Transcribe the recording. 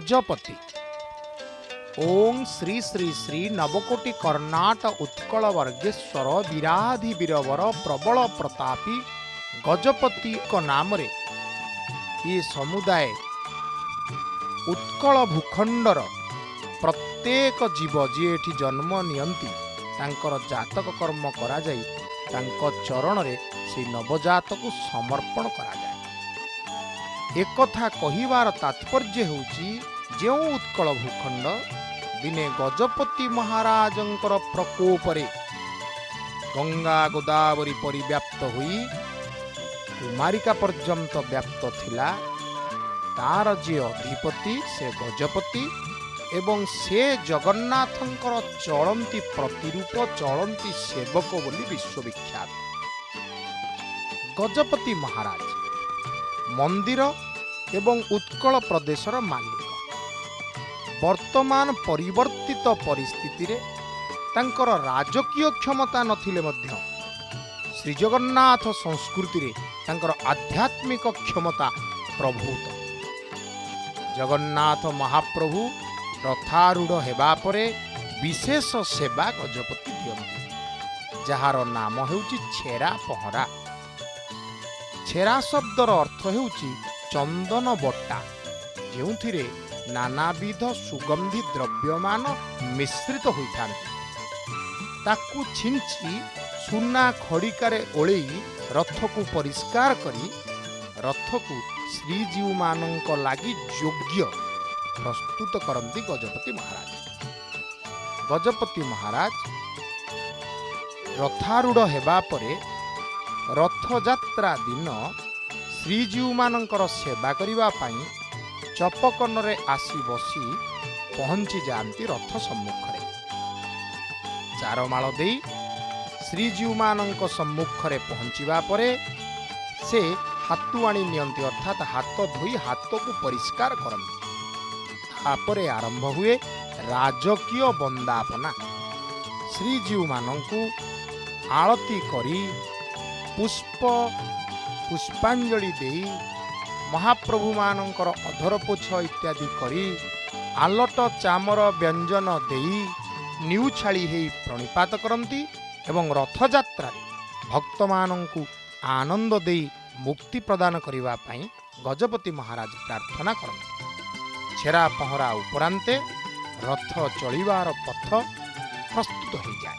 गजपति ओं श्री श्री श्री नवकोटि कर्णाट उत्कल वर्गेश्वर विराधि वीरवर प्रबल प्रतापी गजपति को नाम रे ये समुदाय उत्कल भूखंडर प्रत्येक जीव जी एठी जन्म नियंती तांकर जातक कर्म करा जाई तांको चरण रे से नवजात को समर्पण करा जाए। एकथा कहिवार तात्पर्य होउची जेउ उत्कल भूखंड दिने गजपति महाराजंकर प्रकोपरे गंगा गोदावरी परिव्याप्त हुई कुमारिका पर्यंत व्याप्त थिला तार जे अधिपति से गजपति एवं से जगन्नाथंकर चलंती प्रतिरूप चलंती सेवक बोली विश्वविख्यात। गजपति महाराज मंदिर एवं उत्कल प्रदेशर मालिक वर्तमान परिवर्तित परिस्थिति रे तांकर राजकीय क्षमता नथिले मध्य श्री जगन्नाथ संस्कृति रे तांकर आध्यात्मिक क्षमता प्रभूत। जगन्नाथ महाप्रभु रथारूढ़ हेबा परे विशेष सेवा गजपति दियंती जार नाम हेउची छेरा पहरा। छेरा शब्दर अर्थ हेउची चंदन बट्टा जेउथिरे नानाविध सुगंधी द्रव्यमान मिश्रित होइथांती ताकू छिंची सुना खड़िकारे ओळेई रथ को परिष्कार करी रथ को श्रीजीव मानक लागि योग्य प्रस्तुत करंती गजपति महाराज। गजपति महाराज रथारूढ़ हेबा परे रथ यात्रा दिन श्रीजीव मानकर सेवा करिबा पाई चपकन रे आसी बसी पहुंची जाती रथ सम्मुखरे चारमाल देई श्रीजीव मानक सम्मुखरे पहुंचीबा परे से हातुआणी नियंती अर्थात हाथ धोई हाथ को परिष्कार करती तापरे आरंभ हुए राजकीय वंदापना। श्रीजीव मानकु आळती करी पुष्पांजलि देई महाप्रभु मानकर अधरपोछ इत्यादि करी आलट चामर व्यंजन देई निउछाड़ी हेई प्रणिपात करती एवं रथयात्रा भक्त मानकु आनंद देई मुक्ति प्रदान करिबा पई गजपति महाराज प्रार्थना करती। छेरा पहरा उपरांते रथ चलिबार पथ प्रस्तुत हो जाए।